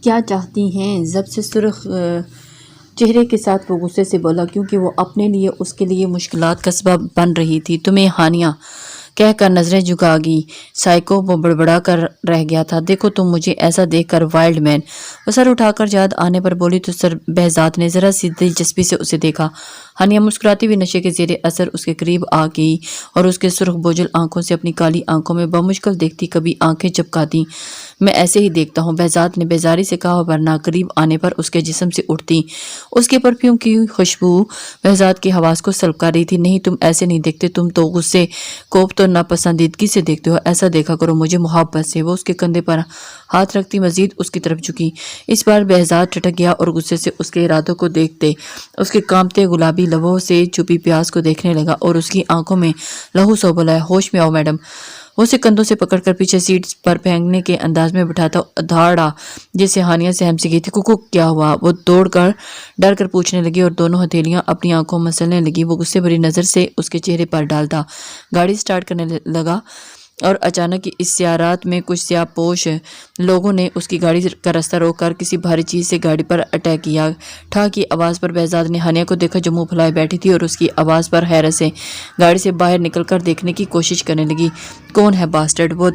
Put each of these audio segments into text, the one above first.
کیا چاہتی ہیں؟ ضبط سے سرخ چہرے کے ساتھ وہ غصے سے بولا، کیونکہ وہ اپنے لیے اس کے لیے مشکلات کا سبب بن رہی تھی۔ تمہیں ہانیہ کہہ کر نظریں جھکا گئی۔ سائیکو وہ بڑبڑا کر رہ گیا تھا۔ دیکھو تم مجھے ایسا دیکھ کر وائلڈ مین۔ وہ سر اٹھا کر یاد آنے پر بولی تو سر بہزاد نے ذرا سی دلچسپی سے اسے دیکھا۔ ہانیہ مسکراتی ہوئی نشے کے زیر اثر اس کے قریب آ گئی اور اس کے سرخ بوجھل آنکھوں سے اپنی کالی آنکھوں میں بمشکل دیکھتی کبھی آنکھیں چپکاتی۔ میں ایسے ہی دیکھتا ہوں، بہزاد نے بیزاری سے کہا، ورنہ قریب آنے پر اس کے جسم سے اٹھتی اس کے پرفیوم کی خوشبو بہزاد کے حواس کو سلب کر رہی تھی۔ نہیں تم ایسے نہیں دیکھتے، تم تو غصے، کوفت اور ناپسندیدگی سے دیکھتے ہو۔ ایسا دیکھا کرو مجھے محبت سے۔ وہ اس کے کندھے پر ہاتھ رکھتی مزید اس کی طرف جھکی۔ اس بار بہزاد ٹھٹک گیا اور غصے سے اس کے ارادوں کو دیکھتے اس کے کانپتے گلابی لبوں سے چھپی پیاس کو دیکھنے لگا اور اس کی آنکھوں میں لہو سو بولا، ہوش میں آؤ میڈم۔ وہ اسے کندھوں سے پکڑ کر پیچھے سیٹ پر پھینکنے کے انداز میں بٹھاتا دھاڑا جس سے ہانیہ سہم سی گئی تھی۔ کوکو کیا ہوا؟ وہ ڈر کر پوچھنے لگی اور دونوں ہتھیلیاں اپنی آنکھوں مسلنے لگی۔ وہ غصے بھری نظر سے اس کے چہرے پر ڈالتا گاڑی سٹارٹ کرنے لگا اور اچانک اس سیارات میں کچھ سیاہ پوش لوگوں نے اس کی گاڑی کا راستہ روک کر کسی بھاری چیز سے گاڑی پر اٹیک کیا۔ ٹھا کی آواز پر بہزاد نے ہانیہ کو دیکھا جو منہ پھلائے بیٹھی تھی اور اس کی آواز پر حیرت سے گاڑی سے باہر نکل کر دیکھنے کی کوشش کرنے لگی۔ کون ہے باسٹرڈ؟ وہ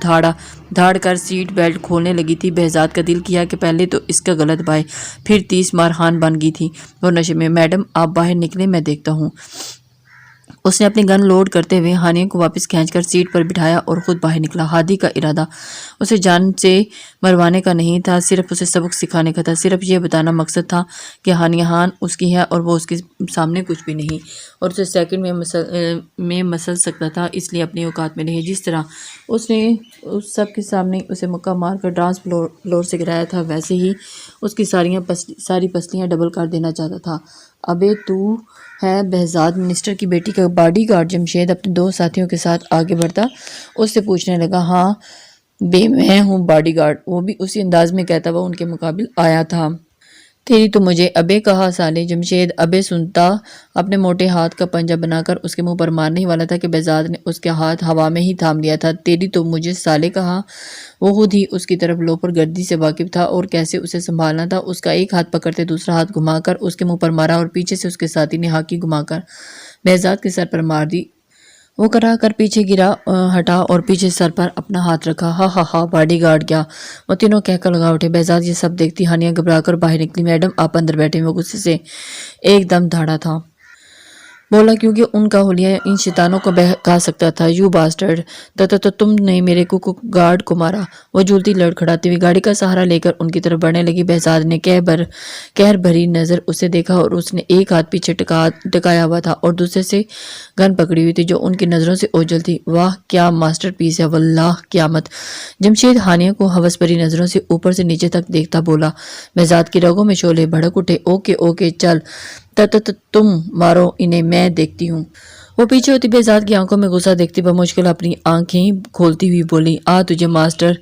دھاڑ کر سیٹ بیلٹ کھولنے لگی تھی۔ بہزاد کا دل کیا کہ پہلے تو اس کا غلط بائے، پھر 30 مارہان بن گئی تھی وہ نشے میں۔ میڈم آپ باہر نکلیں، میں دیکھتا ہوں۔ اس نے اپنی گن لوڈ کرتے ہوئے ہانیہ کو واپس کھینچ کر سیٹ پر بٹھایا اور خود باہر نکلا۔ ہادی کا ارادہ اسے جان سے مروانے کا نہیں تھا، صرف اسے سبق سکھانے کا تھا۔ صرف یہ بتانا مقصد تھا کہ ہانیہ خان اس کی ہے اور وہ اس کے سامنے کچھ بھی نہیں اور اسے سیکنڈ میں مسل سکتا تھا، اس لیے اپنی اوقات میں نہیں۔ جس طرح اس نے اس سب کے سامنے اسے مکہ مار کر ڈانس فلور سے گرایا تھا، ویسے ہی اس کی ساری پسلیاں ڈبل کر دینا چاہتا تھا۔ ابے تو ہے بہزاد منسٹر کی بیٹی کا باڈی گارڈ؟ جمشید اپنے 2 ساتھیوں کے ساتھ آگے بڑھتا اس سے پوچھنے لگا۔ ہاں بے میں ہوں باڈی گارڈ، وہ بھی اسی انداز میں کہتا وہ ان کے مقابل آیا تھا۔ تیری تو مجھے ابے کہا سالے۔ جمشید ابے سنتا اپنے موٹے ہاتھ کا پنجہ بنا کر اس کے منہ پر مارنے ہی والا تھا کہ بہزاد نے اس کا ہاتھ ہوا میں ہی تھام لیا تھا۔ تیری تو مجھے سالے کہا؟ وہ خود ہی اس کی طرف لوپر گردی سے واقف تھا اور کیسے اسے سنبھالنا تھا۔ اس کا ایک ہاتھ پکڑتے دوسرا ہاتھ گھما کر اس کے منہ پر مارا اور پیچھے سے اس کے ساتھی نے ہاکی گھما کر بہزاد کے سر پر مار دی۔ وہ کرا کر پیچھے گرا، ہٹا اور پیچھے سر پر اپنا ہاتھ رکھا۔ ہا ہا ہا باڈی گارڈ کیا؟ وہ تینوں کہہ کر لگا اٹھے۔ بہزاد یہ سب دیکھتی ہانیہ گھبرا کر باہر نکلی۔ میڈم آپ اندر بیٹھیں۔ وہ غصے سے ایک دم دھاڑا تھا، بولا کیونکہ ان کا حلیہ ان شیطانوں کو بہکا سکتا تھا۔ یو باسٹرڈ، تو تم نے میرے گارڈ کو مارا۔ وہ جھولتی لڑکھڑاتی ہوئی گاڑی کا سہارا لے کر ان کی طرف بڑھنے لگی۔ بہزاد نے قہر بھری نظر اسے دیکھا اور اس نے ایک ہاتھ پیچھے ٹکایا ہوا تھا اور دوسرے سے گن پکڑی ہوئی تھی جو ان کی نظروں سے اوجھل تھی۔ واہ کیا ماسٹر پیس ہے، واللہ قیامت۔ جمشید ہانیہ کو ہوس بھری نظروں سے اوپر سے نیچے تک دیکھتا بولا۔ بہزاد کی رگوں میں شعلے بھڑک اٹھے۔ اوکے چل تم مارو انہیں، میں دیکھتی ہوں۔ وہ پیچھے ہوتی بہزاد کی آنکھوں میں غصہ دیکھتی بمشکل اپنی آنکھیں کھولتی ہوئی بولی، تجھے ماسٹر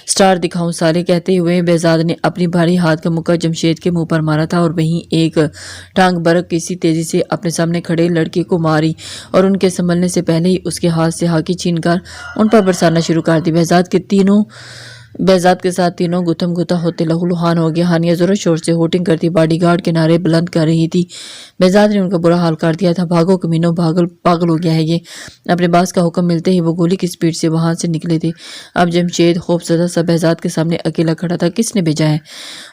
سٹار دکھاؤں سالے۔ کہتے ہوئے بہزاد نے اپنی بھاری ہاتھ کا مکہ جمشید کے منہ پر مارا تھا اور وہیں ایک ٹانگ برق کسی تیزی سے اپنے سامنے کھڑے لڑکے کو ماری اور ان کے سنبھلنے سے پہلے ہی اس کے ہاتھ سے ہاکی چھین کر ان پر برسانا شروع کر دی۔ بہزاد کے ساتھ تینوں گتھم گتھا ہوتے لہولہان ہو گیا۔ ہانیہ زور شور سے ہوٹنگ کرتی باڈی گارڈ کے نعرے بلند کر رہی تھی۔ بہزاد نے ان کا برا حال کر دیا تھا۔ بھاگو کمینوں، پاگل ہو گیا ہے یہ۔ اپنے باس کا حکم ملتے ہی وہ گولی کی سپیڈ سے وہاں سے نکلے تھے۔ اب جمشید خوف زدہ سا بہزاد کے سامنے اکیلا کھڑا تھا۔ کس نے بھیجا ہے؟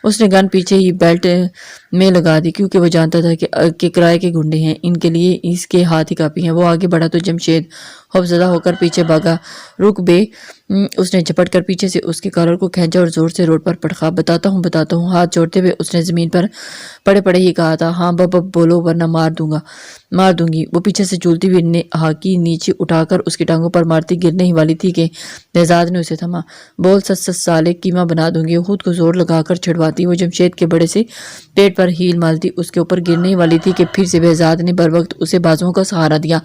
اس نے گن پیچھے ہی بیلٹ میں لگا دی کیونکہ وہ جانتا تھا کہ کرائے کے گنڈے ہیں، ان کے لیے اس کے ہاتھ ہی کافی ہیں۔ وہ آگے بڑھا تو جمشید خوفزدہ ہو کر پیچھے بھاگا۔ رک بے، اس نے جھپٹ کر پیچھے سے اس کے کالر کو کھینچا اور زور سے روڈ پر پٹخا۔ بتاتا ہوں۔ ہاتھ جوڑتے ہوئے اس نے زمین پر پڑے ہی کہا تھا۔ ہاں بب بولو ورنہ مار دوں گی۔ وہ پیچھے سے جھولتی ہوئی ہاکی نیچے اٹھا کر اس کی ٹانگوں پر مارتی گرنے ہی والی تھی کہ بہزاد نے اسے تھما۔ بول سچ سالے، قیمہ بنا دوں گی۔ خود کو زور لگا کر چھڑواتی وہ جمشید کے بڑے سے پیٹ پر ہیل مالتی اس کے اوپر گرنے ہی والی تھی کہ پھر سے بہزاد نے بر وقت اسے بازوؤں کا سہارا دیا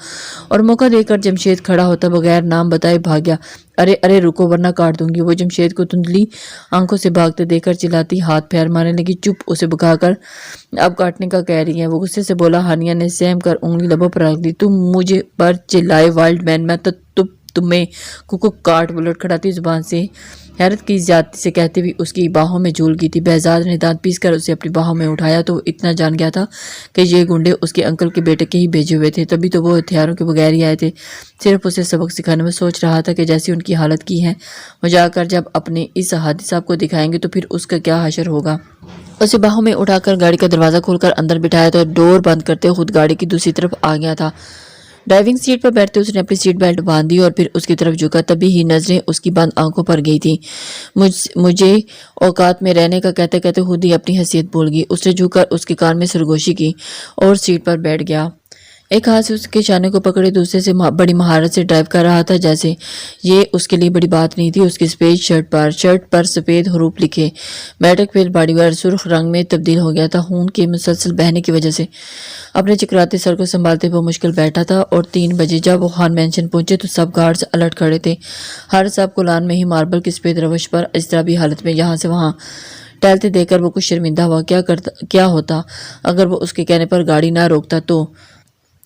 اور موقع دے کر جمشید کھڑا ہوتا بغیر نام بتائے بھاگ گیا۔ ارے رکو ورنہ کاٹ دوں گی۔ وہ جمشید کو دھندلی آنکھوں سے بھاگتے دیکھ کر چلاتی ہاتھ پھیر مارنے لگی۔ چپ، اسے بھگا کر اب کاٹنے کا کہہ رہی ہے؟ وہ غصے سے بولا۔ ہانیہ نے سہم کر انگلی لبوں پر رکھ دی۔ تم مجھے پر چلائے وائلڈ مین، میں تمہیں کو کاٹ بلٹ کھڑاتی زبان سے حیرت کی زیادتی سے کہتے ہوئے اس کی باہوں میں جھول گئی تھی۔ بہزاد نے دانت پیس کر اسے اپنی باہوں میں اٹھایا تو وہ اتنا جان گیا تھا کہ یہ گنڈے اس کے انکل کے بیٹے کے ہی بھیجے ہوئے تھے، تبھی تو وہ ہتھیاروں کے بغیر ہی آئے تھے۔ صرف اسے سبق سکھانے میں سوچ رہا تھا کہ جیسی ان کی حالت کی ہے وہ جا کر جب اپنے اس ہادی صاحب کو دکھائیں گے تو پھر اس کا کیا حشر ہوگا۔ اسے باہوں میں اٹھا کر گاڑی کا دروازہ کھول کر اندر بٹھایا تو ڈور بند کرتے خود گاڑی کی دوسری طرف آ گیا تھا۔ ڈرائیونگ سیٹ پر بیٹھتے اس نے اپنی سیٹ بیلٹ باندھ دی اور پھر اس کی طرف جھکا، تبھی ہی نظریں اس کی بند آنکھوں پر گئی تھی۔ مجھے اوقات میں رہنے کا کہتے کہتے خود ہی اپنی حیثیت بھول گئی۔ اس نے جھک کر اس کے کان میں سرگوشی کی اور سیٹ پر بیٹھ گیا۔ ایک ہاتھ سے اس کے شانے کو پکڑے دوسرے سے بڑی مہارت سے ڈرائیو کر رہا تھا، جیسے یہ اس کے لیے بڑی بات نہیں تھی۔ اس کی سفید شرٹ پر سفید حروف لکھے میٹرک فیل باڈی ویئر سرخ رنگ میں تبدیل ہو گیا تھا خون کے مسلسل بہنے کی وجہ سے۔ اپنے چکراتے سر کو سنبھالتے وہ مشکل بیٹھا تھا اور 3 بجے جب وہ خان مینشن پہنچے تو سب گارڈز الرٹ کھڑے تھے۔ ہر سب کو لان میں ہی ماربل کی سفید روش پر اضطرابی حالت میں یہاں سے وہاں ٹہلتے دیکھ کر وہ کچھ شرمندہ ہوا۔ کیا ہوتا اگر وہ اس کے کہنے پر گاڑی نہ روکتا تو؟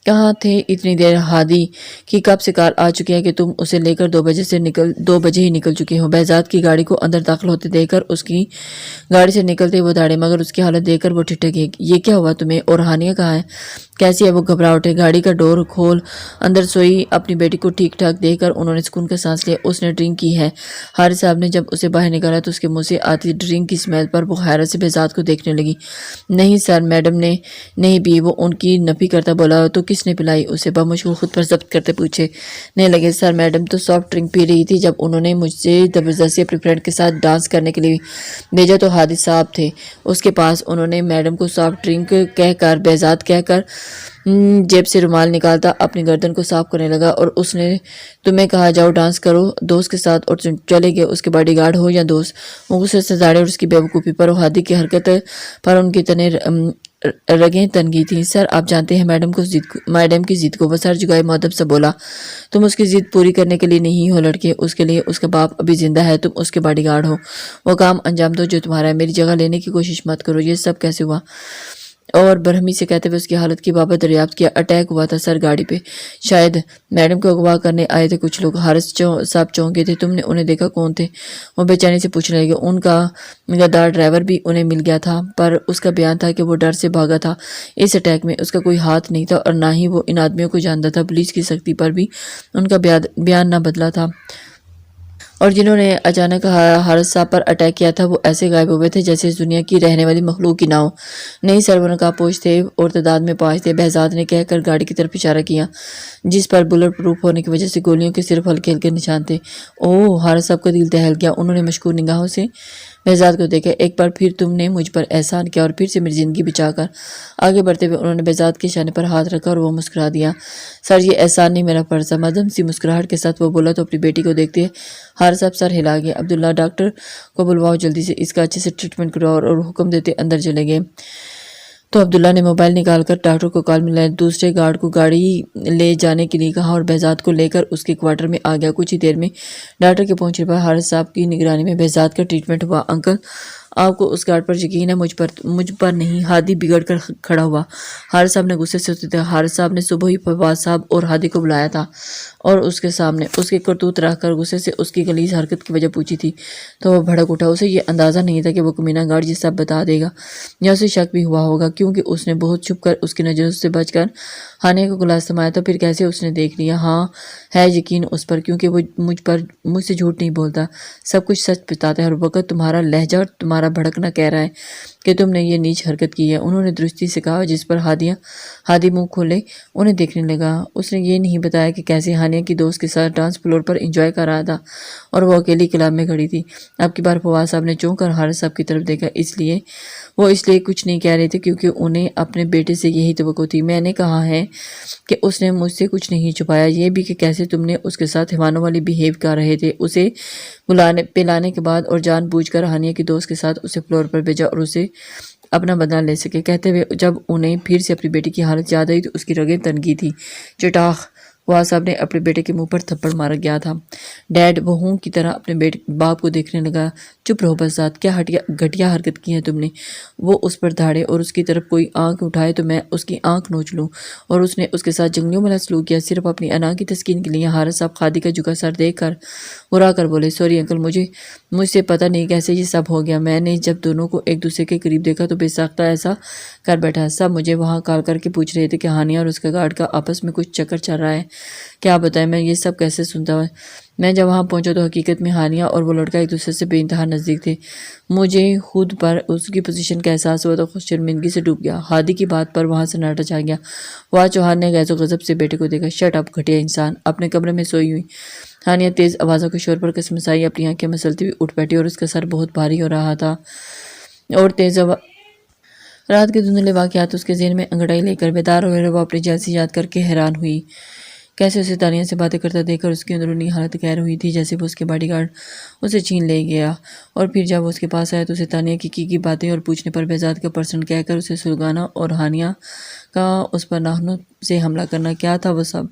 کہاں تھے اتنی دیر؟ ہادی کی کب سے کار آ چکی ہے کہ تم اسے لے کر 2 بجے ہی نکل چکے ہو؟ بہزاد کی گاڑی کو اندر داخل ہوتے دیکھ کر اس کی گاڑی سے نکلتے وہ داڑے، مگر اس کی حالت دیکھ کر وہ ٹھٹک گئی۔ یہ کیا ہوا تمہیں؟ اور ہانیہ کہاں ہے؟ کیسی ہے وہ؟ گھبرا اٹھے۔ گاڑی کا ڈور کھول اندر سوئی اپنی بیٹی کو ٹھیک ٹھاک دیکھ کر انہوں نے سکون کا سانس لیا۔ اس نے ڈرنک کی ہے؟ حارث صاحب نے جب اسے باہر نکالا تو اس کے منہ سے آتی ڈرنک کی سمیل پر وہ حیرت سے بہزاد کو دیکھنے لگی۔ نہیں سر، میڈم نے نہیں پی، وہ ان کی نفی کرتا بولا۔ تو کس نے پلائی اسے؟ بمشغول خود پر ضبط کرتے پوچھنے لگے۔ سر، میڈم تو سافٹ ڈرنک پی رہی تھی، جب انہوں نے مجھے زبردستی اپنی فرینڈ کے ساتھ ڈانس کرنے کے لیے بھیجا تو ہادی صاحب تھے اس کے پاس۔ انہوں نے میڈم کو سافٹ ڈرنک کہہ کر بہزاد کہہ کر جیب سے رومال نکالتا اپنی گردن کو صاف کرنے لگا۔ اور اس نے تمہیں کہا جاؤ ڈانس کرو دوست کے ساتھ اور چلے گئے؟ اس کے باڈی گارڈ ہو یا دوست؟ وہ غصے سے داڑے اور اس کی بیوقوفی پر اور ہادی کی حرکت پر ان کی رگیں تن گئی تھیں۔ سر، آپ جانتے ہیں میڈم کی ضد کو؟ وہ سر جھکائے مؤدب سے بولا۔ تم اس کی ضد پوری کرنے کے لیے نہیں ہو لڑکے، اس کے لیے اس کا باپ ابھی زندہ ہے، تم اس کے باڈی گارڈ ہو۔ وہ کام انجام دو جو تمہارا ہے، میری جگہ لینے کی کوشش مت کرو۔ یہ سب کیسے ہوا؟ اور برہمی سے کہتے ہوئے اس کی حالت کی بابت دریافت کیا۔ اٹیک ہوا تھا سر گاڑی پہ، شاید میڈم کو اغوا کرنے آئے تھے کچھ لوگ۔ حارث صاحب چونکے تھے۔ تم نے انہیں دیکھا؟ کون تھے؟ وہ بے چینی سے پوچھنے لگے۔ ان کا غدار ڈرائیور بھی انہیں مل گیا تھا، پر اس کا بیان تھا کہ وہ ڈر سے بھاگا تھا۔ اس اٹیک میں اس کا کوئی ہاتھ نہیں تھا اور نہ ہی وہ ان آدمیوں کو جانتا تھا۔ پولیس کی سختی پر بھی ان کا بیان نہ بدلا تھا۔ اور جنہوں نے اچانک حارث صاحب پر اٹیک کیا تھا وہ ایسے غائب ہوئے تھے جیسے اس دنیا کی رہنے والی مخلوق کی نہ ہو۔ نہیں سر، وہ نقاب پوش تھے اور تعداد میں 5 تھے، بہزاد نے کہہ کر گاڑی کی طرف اشارہ کیا جس پر بلٹ پروف ہونے کی وجہ سے گولیوں کے صرف ہلکے ہلکے نشان تھے۔ اوہ! حارث صاحب کا دل دہل گیا۔ انہوں نے مشکور نگاہوں سے بہزاد کو دیکھا۔ ایک بار پھر تم نے مجھ پر احسان کیا اور پھر سے میری زندگی بچا کر۔ آگے بڑھتے ہوئے انہوں نے بہزاد کے شانے پر ہاتھ رکھا اور وہ مسکرا دیا۔ سر، یہ احسان نہیں، میرا فرض تھا۔ مدھم سی مسکراہٹ کے ساتھ وہ بولا تو اپنی بیٹی کو دیکھتے حارث صاحب سر ہلا گئے۔ عبداللہ، ڈاکٹر کو بلواؤ، جلدی سے اس کا اچھے سے ٹریٹمنٹ کرواؤ، اور حکم دیتے اندر چلے گئے۔ تو عبداللہ نے موبائل نکال کر ڈاکٹر کو کال ملایا، دوسرے گارڈ کو گاڑی لے جانے کے لیے کہا اور بہزاد کو لے کر اس کے کوارٹر میں آ گیا۔ کچھ ہی دیر میں ڈاکٹر کے پہنچنے پر حارث صاحب کی نگرانی میں بہزاد کا ٹریٹمنٹ ہوا۔ انکل، آپ کو اس گارڈ پر یقین ہے؟ مجھ پر نہیں۔ ہادی بگڑ کر کھڑا ہوا۔ حارث صاحب نے غصے سے اسے دیکھا۔ حارث صاحب نے صبح ہی فواز صاحب اور ہادی کو بلایا تھا اور اس کے سامنے اس کے کرتوت رکھ کر غصے سے اس کی غلیظ حرکت کی وجہ پوچھی تھی تو وہ بھڑک اٹھا۔ اسے یہ اندازہ نہیں تھا کہ وہ کمینہ گارڈ یہ سب بتا دے گا، یا اسے شک بھی ہوا ہوگا، کیونکہ اس نے بہت چھپ کر اس کی نظروں سے بچ کر ہانیہ کو گلاس تھمایا تھا۔ پھر کیسے اس نے دیکھ لیا؟ ہاں، ہے یقین اس پر، کیونکہ وہ مجھ سے جھوٹ نہیں بولتا، سب کچھ سچ بتاتا ہے۔ ہر وقت تمہارا لہجہ اور تمہارا بھڑکنا کہہ رہا ہے کہ تم نے یہ نیچ حرکت کی ہے، انہوں نے درستی سے کہا، جس پر ہادی منہ کھولے انہیں دیکھنے لگا۔ اس نے یہ نہیں بتایا کہ کیسے ہانیہ کی دوست کے ساتھ ڈانس فلور پر انجوائے کر رہا تھا اور وہ اکیلی کلاب میں کھڑی تھی۔ اب کی بار فواز صاحب نے چونک کر حارث صاحب کی طرف دیکھا۔ وہ اس لیے کچھ نہیں کہہ رہے تھے کیونکہ انہیں اپنے بیٹے سے یہی توقع تھی۔ میں نے کہا ہے کہ اس نے مجھ سے کچھ نہیں چھپایا، یہ بھی کہ کیسے تم نے اس کے ساتھ حیوانوں والی بیہیو کر رہے تھے، اسے پلانے کے بعد، اور جان بوجھ کر ہانیہ کی دوست کے ساتھ اسے فلور پر بھیجا اور اسے اپنا بدلہ لے سکے۔ کہتے ہوئے جب انہیں پھر سے اپنی بیٹی کی حالت یاد آئی تو اس کی رگیں تن گئی تھی۔ چٹاخ! فواد صاحب نے اپنے بیٹے کے منہ پر تھپڑ مارا گیا تھا۔ ڈیڈ وہ ہوں کی طرح اپنے باپ کو دیکھنے لگا۔ چپ رہو بزاد، کیا گھٹیا حرکت کی ہے تم نے؟ وہ اس پر دھاڑے اور اس کی طرف کوئی آنکھ اٹھائے تو میں اس کی آنکھ نوچ لوں، اور اس نے اس کے ساتھ جنگلیوں والا سلوک کیا صرف اپنی انا کی تسکین کے لیے۔ حارث صاحب خادی کا جھکا سر دیکھ کر ہرا کر بولے، سوری انکل، مجھ سے پتہ نہیں کیسے یہ سب ہو گیا۔ میں نے جب دونوں کو ایک دوسرے کے قریب دیکھا تو بے ساختہ ایسا کر بیٹھا۔ سب مجھے وہاں کال کر کے پوچھ رہے تھے کہ ہانیہ اور اس کا گارڈ کا آپس میں کچھ چکر چل رہا ہے۔ کیا بتائیں میں یہ سب کیسے سنتا ہوں؟ میں جب وہاں پہنچا تو حقیقت میں ہانیہ اور وہ لڑکا ایک دوسرے سے بے انتہا نزدیک تھے۔ مجھے خود پر اس کی پوزیشن کا احساس ہوا تو خود شرمندگی سے ڈوب گیا۔ ہادی کی بات پر وہاں سناٹا چھا گیا۔ فواد چوہان نے غیظ و غضب سے بیٹے کو دیکھا۔ شٹ اپ گھٹیا انسان، اپنے کمرے میں سوئی ہوئی ہانیہ تیز آوازوں کے شور پر کسمسائی اپنی آنکھیں مسلتی ہوئی اٹھ بیٹھی، اور اس کا سر بہت بھاری ہو رہا تھا اور رات کے دھندلے واقعات اس کے ذہن میں انگڑائی لے کر بیدار ہوئے۔ وہ اپنی جیلسی یاد کر کے حیران ہوئی، کیسے اسے تانیہ سے باتیں کرتا دیکھ کر اس کی اندرونی حالت غیر ہوئی تھی، جیسے وہ اس کے باڈی گارڈ اسے چھین لے گیا۔ اور پھر جب وہ اس کے پاس آیا تو اسے تانیہ کی باتیں اور پوچھنے پر بہزاد کا پرسن کہہ کر اسے سلگانا اور ہانیہ کا اس پر ناخنوں سے حملہ کرنا، کیا تھا وہ سب؟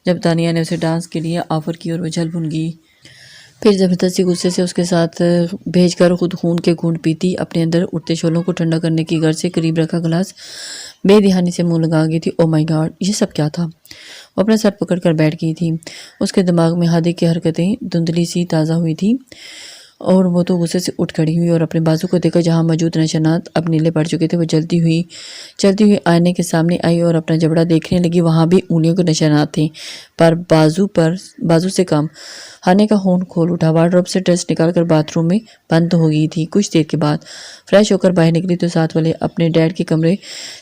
جب تانیہ نے اسے ڈانس کے لیے آفر کی اور وہ جھل بھن گئی، پھر زبردستی غصے سے اس کے ساتھ بھیج کر خود خون کے گھونٹ پیتی، اپنے اندر اٹھتے شعلوں کو ٹھنڈا کرنے کی غرض سے قریب رکھا گلاس بے دہانی سے منہ لگا گئی تھی۔ او مائی گاڈ، یہ سب کیا تھا؟ وہ اپنا سر پکڑ کر بیٹھ گئی تھی۔ اس کے دماغ میں ہادی کی حرکتیں دھندلی سی تازہ ہوئی تھی، اور وہ تو غصے سے اٹھ کھڑی ہوئی اور اپنے بازو کو دیکھا جہاں موجود نشانات اب نیلے پڑ چکے تھے۔ وہ چلتی ہوئی آئینے کے سامنے آئی اور اپنا جبڑا دیکھنے لگی۔ وہاں بھی انگلیوں کے نشانات تھے، پر بازو سے کم۔ ہانیہ کا ہون کھول اٹھا۔ وارڈروب سے ڈریس نکال کر باتھ روم میں بند ہو گئی تھی۔ کچھ دیر کے بعد فریش ہو کر باہر نکلی تو ساتھ والے اپنے ڈیڈ کے کمرے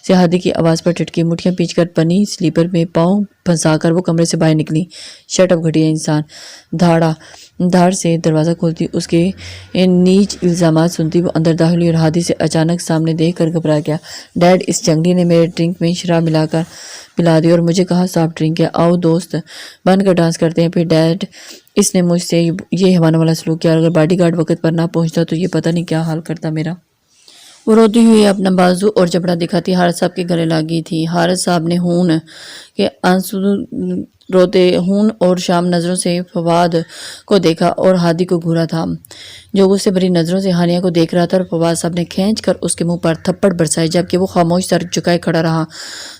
سے ہادی کی آواز پر ٹٹکی، مٹھیاں پیچ کر پنی سلیپر میں پاؤں پھنسا کر وہ کمرے سے باہر نکلی۔ شٹ اپ گھٹیا انسان، دھاڑ سے دروازہ کھولتی، اس کے نیچ الزامات سنتی وہ اندر داخل ہوئی اور ہادی سے اچانک سامنے دیکھ کر گھبرا گیا۔ ڈیڈ، اس جنگلی نے میرے ڈرنک میں شراب ملا کر پلا دی اور مجھے کہا سافٹ ڈرنک ہے، آؤ دوست بن کر ڈانس کرتے ہیں۔ پھر ڈیڈ، اس نے مجھ سے یہ حیوانوں والا سلوک کیا، اور اگر باڈی گارڈ وقت پر نہ پہنچتا تو یہ پتہ نہیں کیا حال کرتا میرا۔ وہ روتی ہوئی اپنا بازو اور جبڑا دکھاتی حارث صاحب کے گلے لگی تھی۔ حارث صاحب نے ہون اور شام نظروں سے فواد کو دیکھا اور ہادی کو گھورا تھا، جو غصے بھری نظروں سے ہانیہ کو دیکھ رہا تھا، اور فواد صاحب نے کھینچ کر اس کے منہ پر تھپڑ برسائے، جبکہ وہ خاموش سر جھکائے کھڑا رہا۔